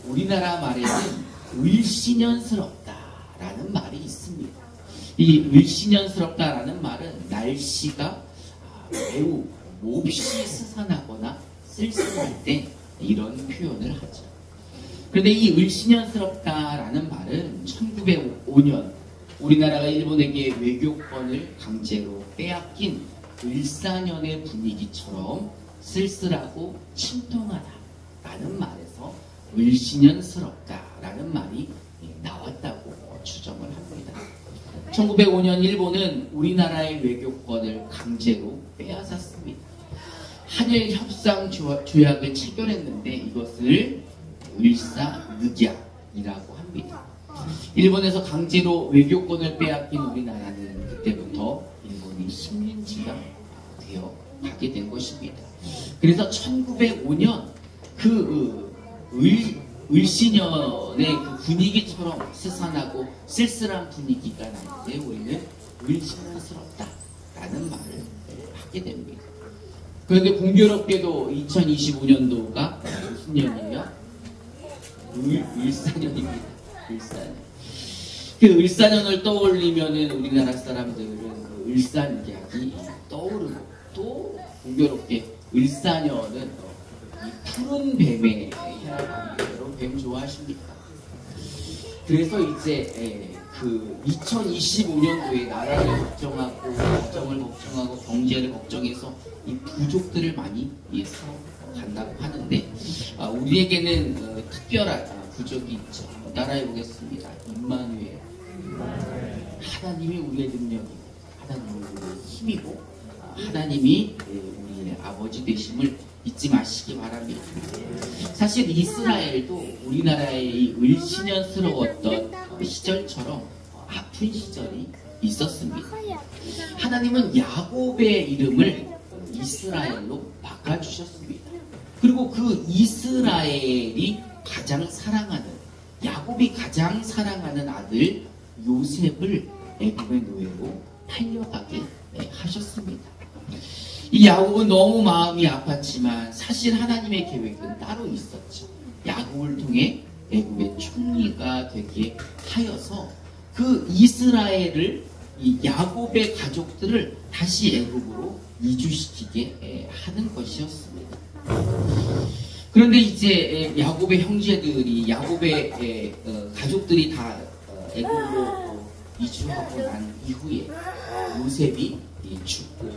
우리나라 말에는 을씨년스럽다라는 말이 있습니다. 이 을씨년스럽다라는 말은 날씨가 매우 몹시 스산하거나 쓸쓸할 때 이런 표현을 하죠. 그런데 이 을씨년스럽다라는 말은 1905년 우리나라가 일본에게 외교권을 강제로 빼앗긴 을사년의 분위기처럼 쓸쓸하고 침통하다라는 말에서 을씨년스럽다라는 말이 나왔다고 추정을 합니다. 1905년 일본은 우리나라의 외교권을 강제로 빼앗았습니다. 한일 협상 조약을 체결했는데 이것을 을사늑약이라고 합니다. 일본에서 강제로 외교권을 빼앗긴 우리나라는 그때부터 일본이 식민지가 되어 가게 된 것입니다. 그래서 1905년 그 을씨년의 그 분위기처럼 스산하고 쓸쓸한 분위기가 날 때 우리는 을씨년스럽다라는 말을 하게 됩니다. 그런데 공교롭게도 2025년도가 무슨 년이에요? 을사년입니다. 을사년. 그 을사년을 떠올리면은 우리나라 사람들은 그 을사늑약이 떠오르고 또 공교롭게 을사년은 이 푸른 뱀의 혈압입니다. 여러분 뱀 좋아하십니까? 그래서 이제 그 2025년도에 나라를 걱정하고 경제를 걱정해서 이 부족들을 많이 간다고 하는데 우리에게는 특별한 부족이 있죠. 따라해 보겠습니다. 임마누엘. 하나님이 우리의 능력이고 하나님이 우리의 힘이고 하나님이 우리의 아버지 되심을 잊지 마시기 바랍니다. 사실 이스라엘도 우리나라의 을씨년스러웠던 시절처럼 아픈 시절이 있었습니다. 하나님은 야곱의 이름을 이스라엘로 바꿔주셨습니다. 그리고 그 이스라엘이 가장 사랑하는, 야곱이 가장 사랑하는 아들 요셉을 애굽의 노예로 팔려가게 하셨습니다. 이 야곱은 너무 마음이 아팠지만 사실 하나님의 계획은 따로 있었죠. 야곱을 통해 애굽의 총리가 되게 하여서 그 이스라엘을, 이 야곱의 가족들을 다시 애굽으로 이주시키게 하는 것이었습니다. 그런데 이제 야곱의 형제들이, 야곱의 가족들이 다 애굽으로 이주하고 난 이후에 요셉이 죽고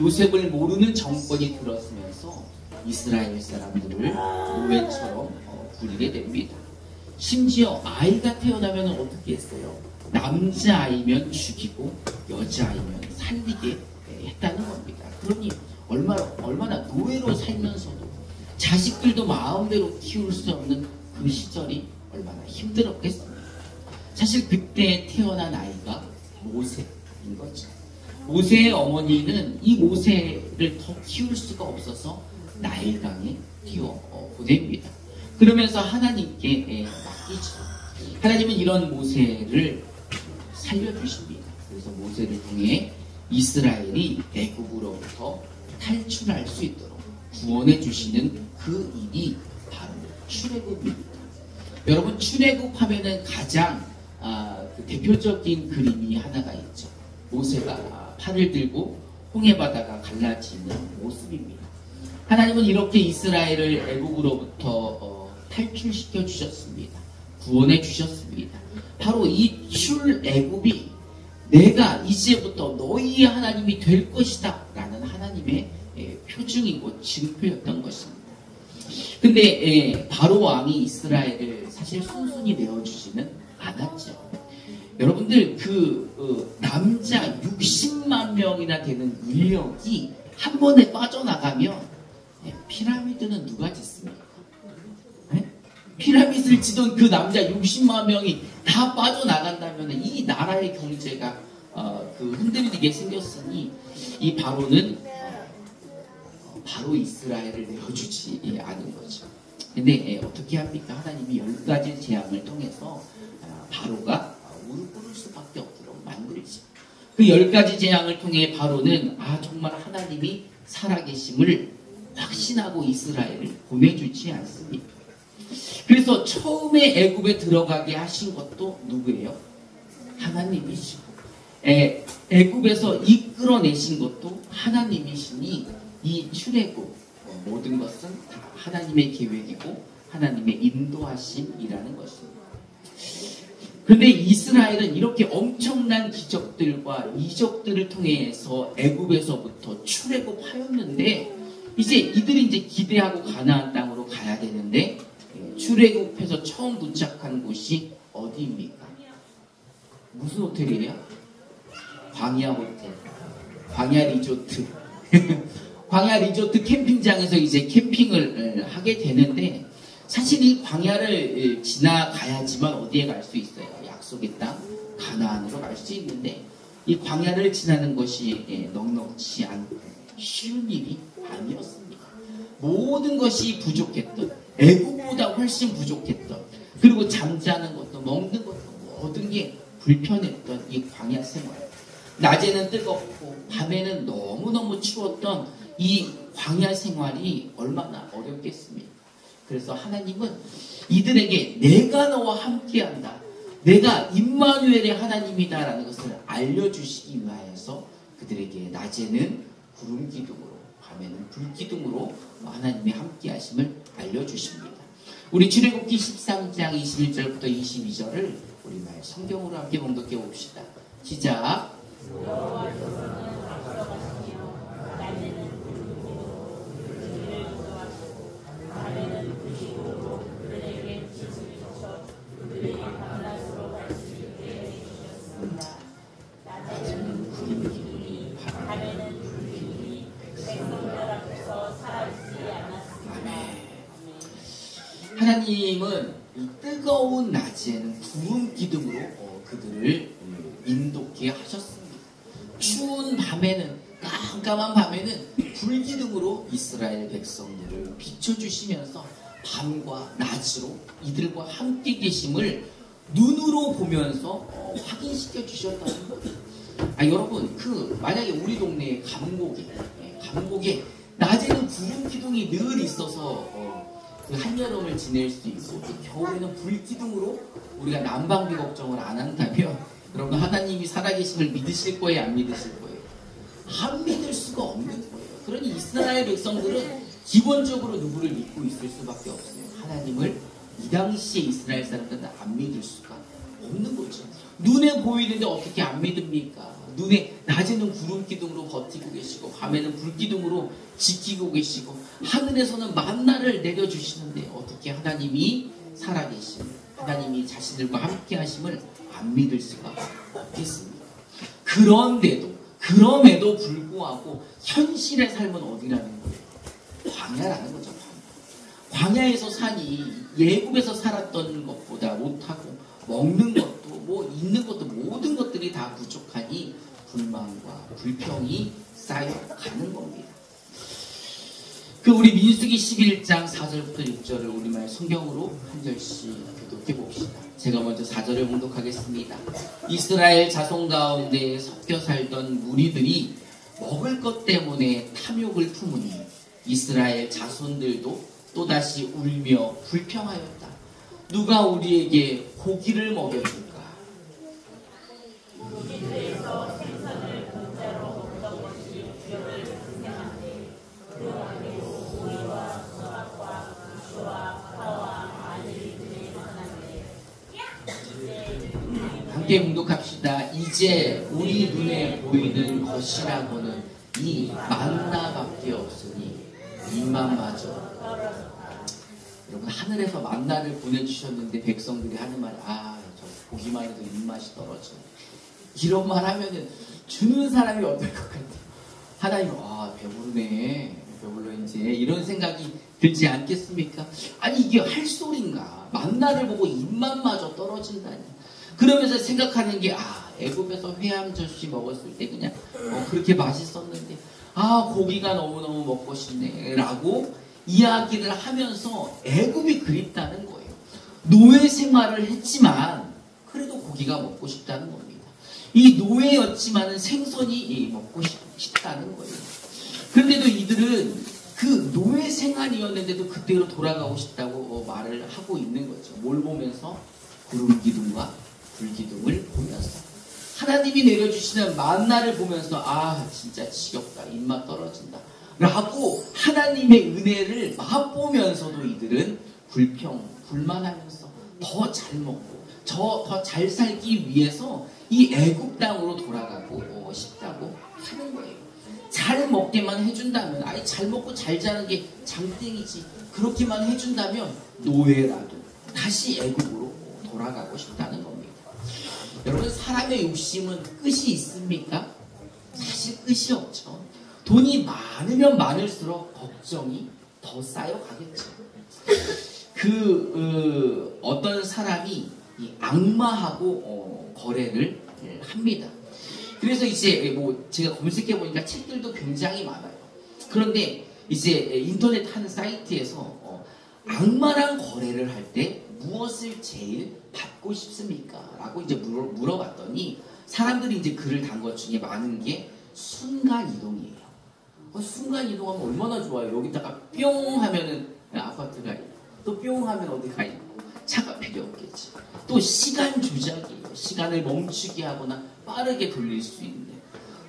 요셉을 모르는 정권이 들었으면서 이스라엘 사람들을 노예처럼 부리게 됩니다. 심지어 아이가 태어나면 어떻게 했어요? 남자아이면 죽이고 여자아이면 살리게 했다는 겁니다. 그러니 얼마나 노예로 살면서도 자식들도 마음대로 키울 수 없는 그 시절이 얼마나 힘들었겠습니까? 사실 그때 태어난 아이가 모세인 거죠. 모세의 어머니는 이 모세를 더 키울 수가 없어서 나일강에 띄워 보냅니다. 그러면서 하나님께 맡기죠. 하나님은 이런 모세를 살려주십니다. 그래서 모세를 통해 이스라엘이 애굽으로부터 탈출할 수 있도록 구원해 주시는 그 일이 바로 출애굽입니다. 여러분, 출애굽 하면은 가장 그 대표적인 그림이 하나가 있죠. 모세가 팔을 들고 홍해바다가 갈라지는 모습입니다. 하나님은 이렇게 이스라엘을 애굽으로부터 탈출시켜 주셨습니다. 구원해 주셨습니다. 바로 이 출애굽이 내가 이제부터 너희의 하나님이 될 것이다 라는 하나님의 표징이고 징표였던 것입니다. 근데 바로 왕이 이스라엘을 사실 순순히 내어주지는 않았죠. 여러분들 남자 60만 명이나 되는 인력이 한 번에 빠져나가면 피라미드는 누가 짓습니까? 피라미드를 지던 그 남자 60만 명이 다 빠져나간다면 이 나라의 경제가 흔들리게 생겼으니 이 바로는 바로 이스라엘을 내어주지 않은 거죠. 근데 어떻게 합니까? 하나님이 10가지 재앙을 통해서 바로가 무릎 꿇을 수밖에 없도록 만들죠. 그 10가지 재앙을 통해 바로는 정말 하나님이 살아계심을 확신하고 이스라엘을 보내주지 않습니다. 그래서 처음에 애굽에 들어가게 하신 것도 누구예요? 하나님이시고, 애굽에서 이끌어내신 것도 하나님이시니 이 출애굽 모든 것은 다 하나님의 계획이고 하나님의 인도하심이라는 것입니다. 그런데 이스라엘은 이렇게 엄청난 기적들과 이적들을 통해서 애굽에서부터 출애굽하였는데, 이제 이들이 이제 기대하고 가나안 땅으로 가야 되는데, 출애굽해서 처음 도착한 곳이 어디입니까? 무슨 호텔이에요? 광야 호텔, 광야 리조트. 광야 리조트 캠핑장에서 이제 캠핑을 하게 되는데, 사실 이 광야를 지나가야지만 어디에 갈 수 있어요? 약속의 땅 가나안으로 갈 수 있는데, 이 광야를 지나는 것이 넉넉지 않고 쉬운 일이 아니었습니다. 모든 것이 부족했던, 애굽보다 훨씬 부족했던, 그리고 잠자는 것도 먹는 것도 모든 게 불편했던 이 광야 생활. 낮에는 뜨겁고 밤에는 너무너무 추웠던 이 광야 생활이 얼마나 어렵겠습니까? 그래서 하나님은 이들에게 내가 너와 함께한다, 내가 임마누엘의 하나님이다라는 것을 알려주시기 위하여서 그들에게 낮에는 구름 기둥으로, 밤에는 불 기둥으로 하나님의 함께하심을 알려주십니다. 우리 출애굽기 13장 21절부터 22절을 우리말 성경으로 함께 봉독해 봅시다. 시작. 하나님은 이 뜨거운 낮에는 구름 기둥으로 그들을 인도케 하셨습니다. 추운 밤에는, 깜깜한 밤에는 불 기둥으로 이스라엘 백성들을 비춰주시면서 밤과 낮으로 이들과 함께 계심을 눈으로 보면서 확인시켜 주셨다는 거예요. 여러분, 만약에 우리 동네에 감곡에 낮에는 구름 기둥이 늘 있어서 한여름을 지낼 수 있고, 또 겨울에는 불 기둥으로 우리가 난방비 걱정을 안 한다면, 여러분 하나님이 살아계심을 믿으실 거예요, 안 믿으실 거예요? 안 믿을 수가 없는 거예요. 그러니 이스라엘 백성들은 기본적으로 누구를 믿고 있을 수밖에 없어요. 하나님을. 이 당시에 이스라엘 사람들은 안 믿을 수가 없는 거죠. 눈에 보이는데 어떻게 안 믿습니까? 낮에는 구름 기둥으로 버티고 계시고, 밤에는 불 기둥으로 지키고 계시고, 하늘에서는 만나를 내려주시는데 어떻게 하나님이 살아계심, 하나님이 자신들과 함께 하심을 안 믿을 수가 없겠습니다. 그럼에도 불구하고 현실의 삶은 어디라는 거예요? 광야라는 거죠. 광야에서 사니 예굽에서 살았던 것보다 못하고, 먹는 것도 있는 것도 모든 것들이 다 부족하니 불만과 불평이 쌓여가는 겁니다. 우리 민수기 11장 4절부터 6절을 우리말 성경으로 한 절씩 교독해 봅시다. 제가 먼저 4절을 봉독하겠습니다. 이스라엘 자손 가운데 섞여 살던 무리들이 먹을 것 때문에 탐욕을 품으니 이스라엘 자손들도 또다시 울며 불평하였다. 누가 우리에게 고기를 먹여줄까? 함께 묵독합시다. 이제 우리 눈에 보이는 것이라고는 이 만나밖에 없으니 입맛마저. 여러분, 하늘에서 만나를 보내주셨는데 백성들이 하는 말, 저 보기만 해도 입맛이 떨어져. 이런 말 하면은 주는 사람이 어떨 것 같아요? 하나님, 배부르네, 배불러 이제, 이런 생각이 들지 않겠습니까? 아니, 이게 할 소린가? 만나를 보고 입맛마저 떨어진다니. 그러면서 생각하는 게, 애굽에서 회 한 접시 먹었을 때 그냥 그렇게 맛있었는데, 고기가 너무너무 먹고 싶네 라고 이야기를 하면서 애굽이 그립다는 거예요. 노예 생활을 했지만 그래도 고기가 먹고 싶다는 겁니다. 이 노예였지만은 생선이 먹고 싶다는 거예요. 그런데도 이들은 그 노예 생활이었는데도 그때로 돌아가고 싶다고 말을 하고 있는 거죠. 뭘 보면서? 구름 기둥과 불 기둥을 보면서, 하나님이 내려주시는 만나를 보면서 아 진짜 지겹다, 입맛 떨어진다 라고 하나님의 은혜를 맛보면서도 이들은 불만하면서 더 잘 먹고 더 잘 살기 위해서 이 애굽 땅으로 돌아가고 싶다고 하는 거예요. 잘 먹게만 해준다면, 아니 잘 먹고 잘 자는 게 장땡이지, 그렇게만 해준다면 노예라도 다시 애굽으로 돌아가고 싶다는 겁니다. 여러분, 사람의 욕심은 끝이 있습니까? 사실 끝이 없죠. 돈이 많으면 많을수록 걱정이 더 쌓여가겠죠. 어떤 사람이 이 악마하고 거래를 합니다. 그래서 이제 뭐 제가 검색해 보니까 책들도 굉장히 많아요. 그런데 이제 인터넷 한 사이트에서 악마랑 거래를 할 때 무엇을 제일 받고 싶습니까? 라고 이제 물어봤더니 사람들이 이제 글을 단 것 중에 많은 게 순간 이동이에요. 순간 이동하면 얼마나 좋아요. 여기다가 뿅 하면은 아파트가 있고, 또 뿅 하면 어디가 있고, 차가 필요 없겠지. 또 시간 조작이에요. 시간을 멈추게 하거나 빠르게 돌릴 수 있는,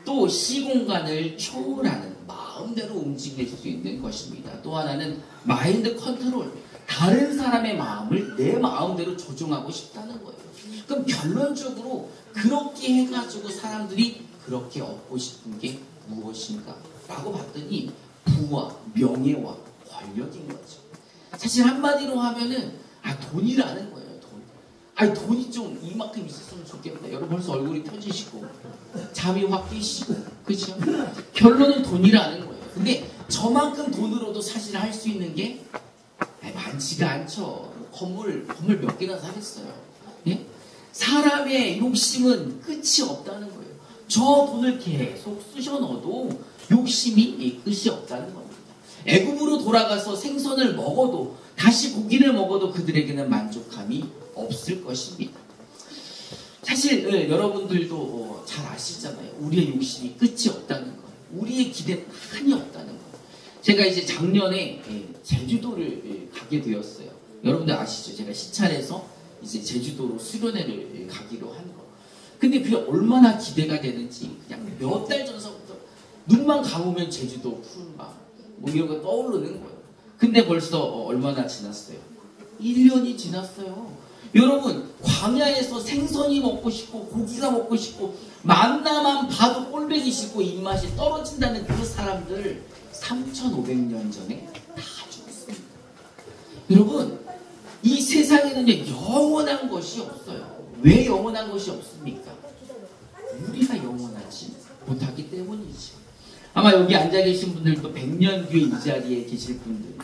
또 시공간을 초월하는, 마음대로 움직일 수 있는 것입니다. 또 하나는 마인드 컨트롤, 다른 사람의 마음을 내 마음대로 조종하고 싶다는 거예요. 그럼 결론적으로 그렇게 해가지고 사람들이 그렇게 얻고 싶은 게 무엇인가 라고 봤더니 부와 명예와 권력인 거죠. 사실 한마디로 하면은 돈이라는 거예요. 돈이 좀 이만큼 있었으면 좋겠다. 여러분 벌써 얼굴이 펴지시고 잠이 확 깨시고, 그렇죠? 결론은 돈이라는 거예요. 근데 저만큼 돈으로도 사실 할 수 있는 게 많지가 않죠. 건물 몇 개나 사겠어요. 예? 사람의 욕심은 끝이 없다는 거예요. 저 돈을 계속 쑤셔 넣어도 욕심이 끝이 없다는 겁니다. 애굽으로 돌아가서 생선을 먹어도, 다시 고기를 먹어도 그들에게는 만족함이 없을 것입니다. 사실 여러분들도 잘 아시잖아요. 우리의 욕심이 끝이 없다는 거, 우리의 기대는 한이 없다는 거. 제가 이제 작년에 제주도를 가게 되었어요. 여러분들 아시죠? 제가 시찰해서 이제 제주도로 수련회를 가기로 한 거. 근데 그게 얼마나 기대가 되는지 그냥 몇 달 전서부터 눈만 감으면 제주도 푸른밤 뭐 이런 거 떠오르는 거예요. 근데 벌써 얼마나 지났어요? 1년이 지났어요. 여러분, 광야에서 생선이 먹고 싶고 고기가 먹고 싶고 만나만 봐도 꼴배기 싫고 입맛이 떨어진다는 그 사람들 3,500년 전에 다 죽었습니다. 여러분, 이 세상에는 영원한 것이 없어요. 왜 영원한 것이 없습니까? 우리가 영원하지 못하기 때문이지. 아마 여기 앉아 계신 분들도 100년 뒤에 이 자리에 계실 분들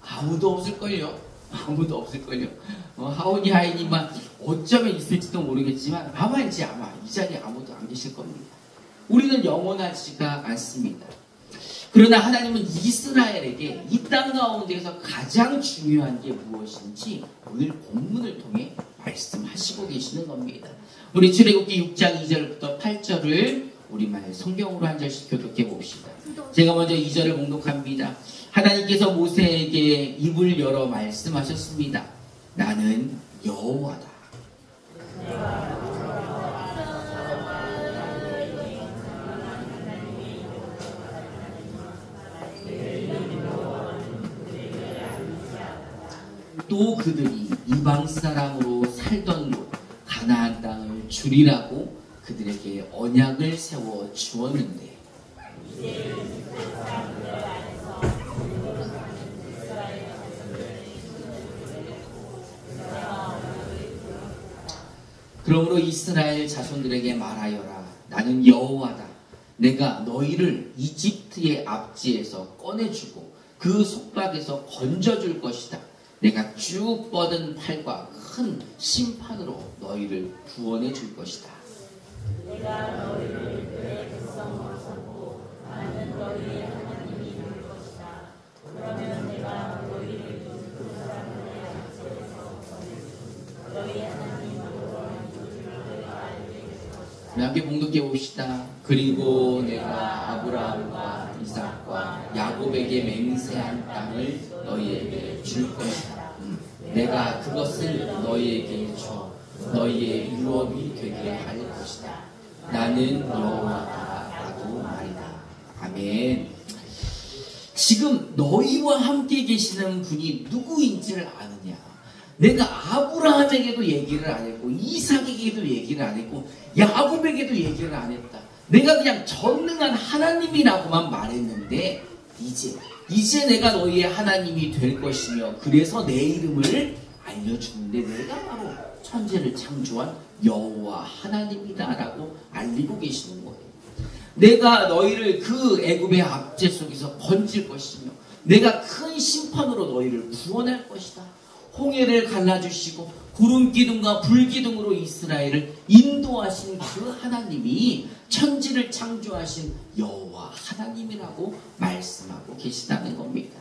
아무도 없을걸요. 아무도 없을걸요. 하온이 하이님만 어쩌면 있을지도 모르겠지만 아마 이 자리에 아무도 안 계실 겁니다. 우리는 영원하지가 않습니다. 그러나 하나님은 이스라엘에게 이 땅 가운데에서 가장 중요한 게 무엇인지 오늘 본문을 통해 말씀하시고 계시는 겁니다. 우리 출애굽기 6장 2절부터 8절을 우리말 성경으로 한 절씩 교독해 봅시다. 제가 먼저 2절을 봉독합니다. 하나님께서 모세에게 입을 열어 말씀하셨습니다. 나는 여호와다. 또 그들이 이방 사람으로 살던 곳 가나안 땅을 주리라고 그들에게 언약을 세워 주었는데 그러므로 이스라엘 자손들에게 말하여라. 나는 여호와다. 내가 너희를 이집트의 압지에서 꺼내주고 그 속박에서 건져줄 것이다. 내가 쭉 뻗은 팔과 큰 심판으로 너희를 구원해 줄 것이다. 내가 너희를 내 백성으로 삼고 나는 너희의 하나님이 될 것이다. 그러면 내가 너희를 그 사람들의 압제에서 꺼내주고 너희의 하나님 여호와인 줄을 알게 될 것이다. 함께 봉독해 봅시다. 그리고 내가 아브라함과 이삭과 야곱에게 맹세한 땅을 너희에게 줄 것이다. 내가 그것을 너희에게 줘 너희의 유업이 되게 할 것이다. 나는 여호와다라고 말이다. 아멘. 지금 너희와 함께 계시는 분이 누구인지를 아느냐? 내가 아브라함에게도 얘기를 안 했고 이삭에게도 얘기를 안 했고 야곱에게도 얘기를 안 했다. 내가 그냥 전능한 하나님이라고만 말했는데 이제 내가 너희의 하나님이 될 것이며 그래서 내 이름을 알려주는데 내가 바로 천지를 창조한 여호와 하나님이다라고 알리고 계시는 거예요. 내가 너희를 그 애굽의 압제 속에서 건질 것이며 내가 큰 심판으로 너희를 구원할 것이다. 홍해를 갈라주시고 구름 기둥과 불 기둥으로 이스라엘을 인도하신 그 하나님이 천지를 창조하신 여호와 하나님이라고 말씀하고 계시다는 겁니다.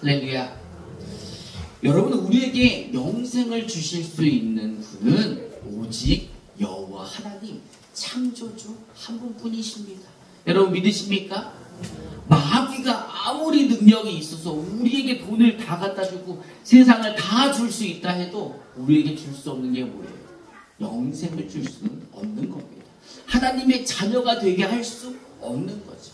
할렐루야. 여러분, 우리에게 영생을 주실 수 있는 분은 오직 여호와 하나님 창조주 한 분뿐이십니다. 여러분 믿으십니까? 마귀가 아무리 능력이 있어서 우리에게 돈을 다 갖다 주고 세상을 다 줄 수 있다 해도 우리에게 줄 수 없는 게 뭐예요? 영생을 줄 수는 없는 겁니다. 하나님의 자녀가 되게 할 수 없는 거죠.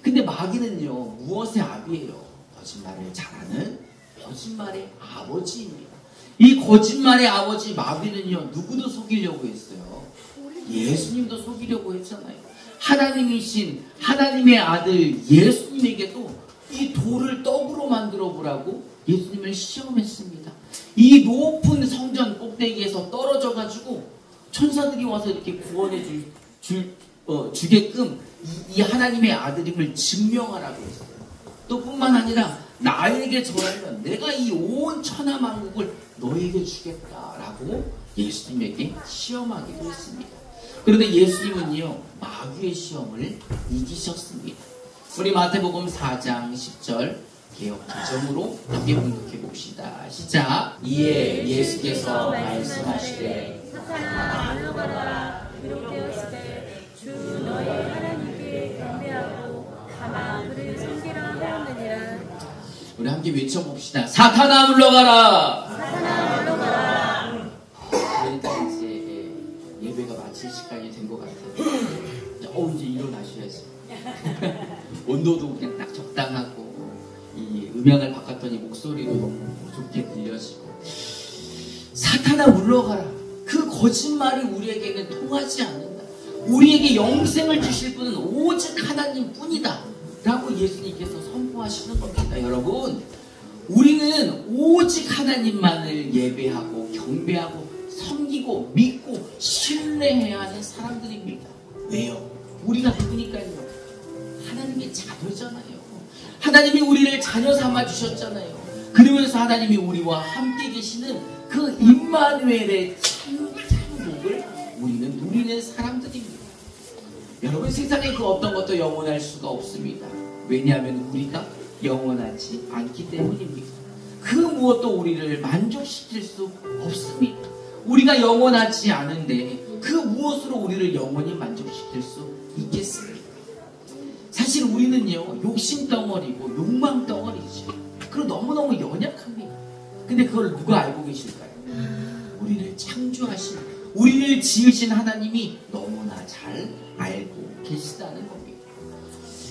근데 마귀는요, 무엇의 아비예요? 거짓말을 잘하는 거짓말의 아버지입니다. 이 거짓말의 아버지 마귀는요, 누구도 속이려고 했어요. 예수님도 속이려고 했잖아요. 하나님이신 하나님의 아들 예수님에게도 이 돌을 떡으로 만들어 보라고 예수님을 시험했습니다. 이 높은 성전 꼭대기에서 떨어져 가지고 천사들이 와서 이렇게 구원해 주게끔 이 하나님의 아들임을 증명하라고 했어요. 또 뿐만 아니라 나에게 절하면 내가 이 온 천하만국을 너에게 주겠다라고 예수님에게 시험하기도 했습니다. 그런데 예수님은요, 마귀의 시험을 이기셨습니다. 우리 마태복음 4장 10절 개역 개정으로 함께 공독해 봅시다. 시작. 이에 예수께서 말씀하시되 사탄아 물러가라. 기록되었으되 주 너희 하나님께 경배하고 다만 그를 섬기라 하였느니라. 우리 함께 외쳐봅시다. 사탄아 물러가라. 사탄아 물러가라. 그러니까 이제 예배가 마칠 시간이 된 것 같아요. 이제 일어나셔야지. 온도도 그냥 딱 적당하고 이 음향을 바꿨더니 목소리도 너무 좋게 들려지고. 사탄아 물러가라. 그 거짓말이 우리에게는 통하지 않는다. 우리에게 영생을 주실 분은 오직 하나님 뿐이다 라고 예수님께서 선포하시는 겁니다. 여러분, 우리는 오직 하나님만을 예배하고 경배하고 섬기고 믿고 신뢰해야 하는 사람들입니다. 왜요? 우리가 누구니까요? 하나님의 자녀잖아요. 하나님이 우리를 자녀 삼아 주셨잖아요. 그러면서 하나님이 우리와 함께 계시는 그 임마누엘의 참복을 우리는 누리는 사람들입니다. 여러분, 세상에 그 어떤 것도 영원할 수가 없습니다. 왜냐하면 우리가 영원하지 않기 때문입니다. 그 무엇도 우리를 만족시킬 수 없습니다. 우리가 영원하지 않은데 그 무엇으로 우리를 영원히 만족시킬 수 있겠습니까? 사실 우리는요, 욕심 덩어리고 욕망 덩어리죠. 그리고 너무너무 연약합니다. 근데 그걸 누가 알고 계실까요? 우리를 창조하신, 우리를 지으신 하나님이 너무나 잘 알고 계시다는 겁니다.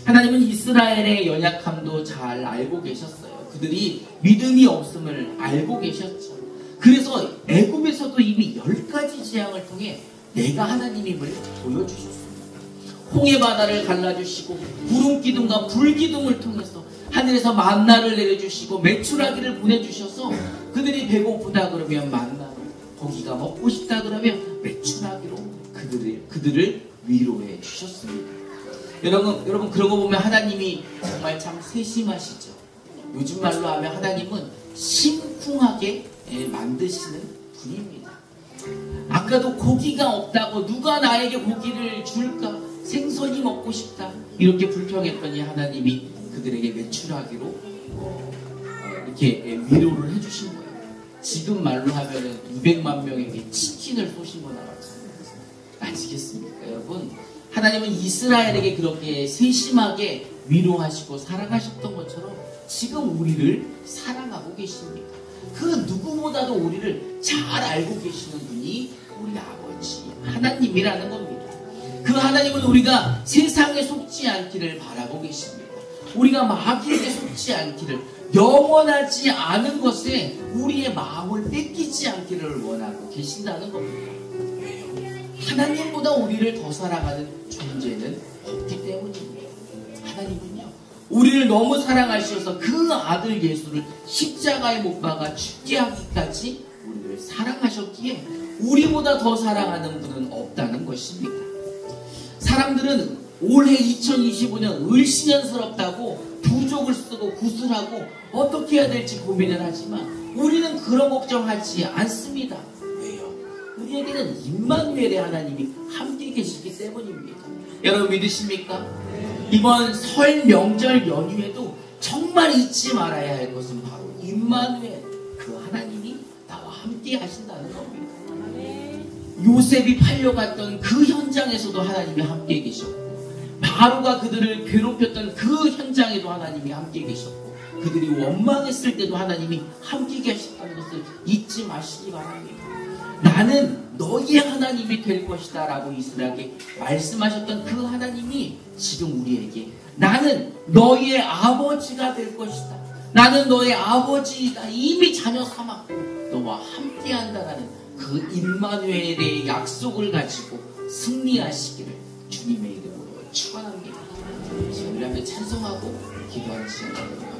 하나님은 이스라엘의 연약함도 잘 알고 계셨어요. 그들이 믿음이 없음을 알고 계셨죠. 그래서 애굽에서도 이미 10가지 재앙을 통해 내가 하나님임을 보여주셨습니다. 홍해바다를 갈라주시고 구름기둥과 불기둥을 통해서 하늘에서 만나를 내려주시고 메추라기를 보내주셔서 그들이 배고프다 그러면 만나를, 고기가 먹고 싶다 그러면 메추라기로 그들을 위로해 주셨습니다. 여러분 그런 거 보면 하나님이 정말 참 세심하시죠. 요즘 말로 하면 하나님은 심쿵하게 만드시는 분입니다. 아까도 고기가 없다고 누가 나에게 고기를 줄까? 생선이 먹고 싶다 이렇게 불평했더니 하나님이 그들에게 메추라기로 이렇게 위로를 해주신 거예요. 지금 말로 하면은 200만 명에게 치킨을 쏘신 거나 마찬가지입니다. 아시겠습니까, 여러분? 하나님은 이스라엘에게 그렇게 세심하게 위로하시고 사랑하셨던 것처럼 지금 우리를 사랑하고 계십니다. 그 누구보다도 우리를 잘 알고 계시는 분이 우리 아버지 하나님이라는 겁니다. 그 하나님은 우리가 세상에 속지 않기를 바라고 계십니다. 우리가 마귀에게 속지 않기를, 영원하지 않은 것에 우리의 마음을 뺏기지 않기를 원하고 계신다는 겁니다. 왜요? 하나님보다 우리를 더 사랑하는 존재는 없기 때문입니다. 하나님은요, 우리를 너무 사랑하셔서 그 아들 예수를 십자가에 못 박아 죽게 하기까지 우리를 사랑하셨기에 우리보다 더 사랑하는 분은 없다는 것입니다. 사람들은 올해 2025년 을신년스럽다고 부족을 쓰고 구슬하고 어떻게 해야 될지 고민을 하지만 우리는 그런 걱정하지 않습니다. 왜요? 우리에게는 임마누엘의 하나님이 함께 계시기 때문입니다. 여러분 믿으십니까? 이번 설 명절 연휴에도 정말 잊지 말아야 할 것은 바로 임마누엘, 그 하나님이 나와 함께 하신다는 겁니다. 요셉이 팔려갔던 그 현장에서도 하나님이 함께 계셨고, 바로가 그들을 괴롭혔던 그 현장에도 하나님이 함께 계셨고, 그들이 원망했을 때도 하나님이 함께 계셨다는 것을 잊지 마시기 바랍니다. 나는 너희의 하나님이 될 것이다 라고 이스라엘에게 말씀하셨던 그 하나님이 지금 우리에게 나는 너희의 아버지가 될 것이다, 나는 너의 아버지이다, 이미 자녀 삼았고 너와 함께 한다라는 그 임마누엘의 약속을 가지고 승리하시기를 주님의 이름으로 축원합니다. 지금 우리 함께 찬송하고 기도하는 시간을